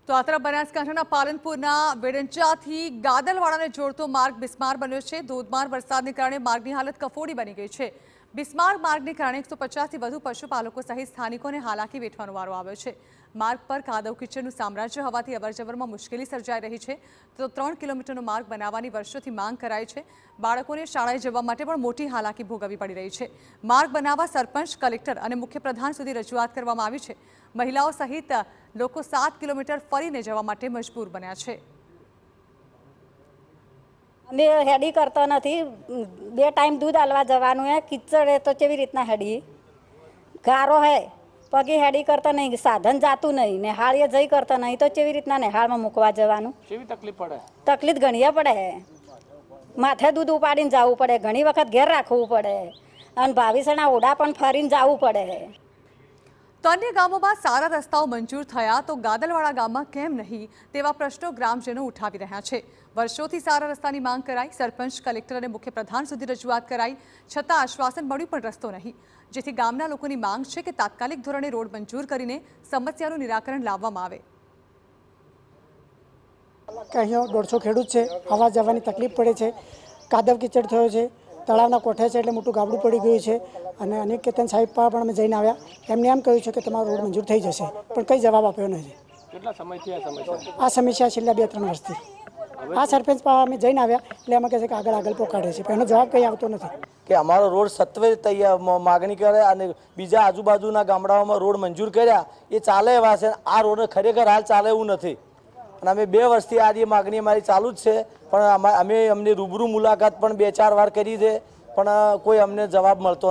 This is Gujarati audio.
તો આ તરફ બનાસકાંઠાના પાલનપુરના વેડંચાથી ગાદલવાડાને જોડતો માર્ગ બિસ્માર બન્યો છે। ધોધમાર વરસાદને કારણે માર્ગની હાલત કફોડી બની ગઈ છે। બિસ્માર માર્ગને કારણે 150થી વધુ પશુપાલકો સહિત સ્થાનિકોને હાલાકી વેઠવાનો વારો આવ્યો છે। માર્ગ પર કાદવ કીચડનું સામ્રાજ્ય હોવાથી અવરજવરમાં મુશ્કેલી સર્જાઈ રહી છે। તો 3 કિલોમીટરનો માર્ગ બનાવવાની વર્ષોથી માંગ કરાઈ છે। બાળકોને શાળાએ જવા માટે પણ મોટી હાલાકી ભોગવવી પડી રહી છે। માર્ગ બનાવવા સરપંચ, કલેક્ટર અને મુખ્ય પ્રધાન સુધી રજૂઆત કરવામાં આવી છે। મહિલાઓ સહિત લોકો 7 કિલોમીટર ફરીને જવા માટે મજબૂર બન્યા છે। અમે હેડી કરતો નથી। 2 ટાઈમ दूध आलवा जवानु है। कीचड़ है तो केवी रीतना हेडी गारो है पगे हेडी करता नहीं, साधन जातु नहीं, नेहाळीए जई करता नहीं तो केवी रीतना नेहाळमां मूकवा जवानु। केवी तकलीफ पड़े? तकलीफ घणीए पड़े। माथे दूध उपाડીને जावू पड़े, घणी वखत घेर राखवू पड़े अने भावीसणा ओढा पण फरीने जावू पड़े। तो अन्य गामों में सारा रस्ताओं मंजूर थया तो गादलवाड़ा गाम में केम नहीं तेवा प्रश्नों ग्रामजनों उठावी रह्या छे। वर्षोथी सारा रस्तानी मांग कराई, सरपंच, कलेक्टर और मुख्य प्रधान सुधी रजूआत कराई, छतां आश्वासन मळ्युं पण रस्तो नहीं, जेथी गामना लोकोनी मांग छे के तात्कालिक धोरणे रोड मंजूर करीने समस्यानुं निराकरण लाववामां आवे। अहींया 150 खेडूत छे, आवा जवानी तकलीफ पड़े छे, कादव कीचड़ थयो छे, तळावना कोठे छे એટલે મોટું ગાબડું પડી ગયું છે અને અનેક કેતન સાહેબ પણ અમે જઈને આવ્યા। એમને એમ કહ્યું છે કે તમારો રોડ મંજૂર થઈ જશે પણ કંઈ જવાબ આપ્યો નથી। કેટલા સમયથી આ સમસ્યા છેલ્લા 2-3 વર્ષથી આ સરપંચ પાસે અમે જઈને આવ્યા એટલે અમે કહે છે કે આગળ આગળ પોકાડે છે પણ એનો જવાબ કંઈ આવતો નથી કે અમારો રોડ સત્વે તૈયાર માગણી કરે અને બીજા આજુબાજુના ગામડાઓમાં રોડ મંજૂર કર્યા એ ચાલે એવા છે। આ રોડ ખરેખર હાલ ચાલે એવું નથી અને અમે 2 વર્ષથી આ જે માગણી અમારી ચાલુ જ છે પણ અમે અમને રૂબરૂ મુલાકાત પણ 2-4 વાર કરી છે પણ કોઈ અમને જવાબ મળતો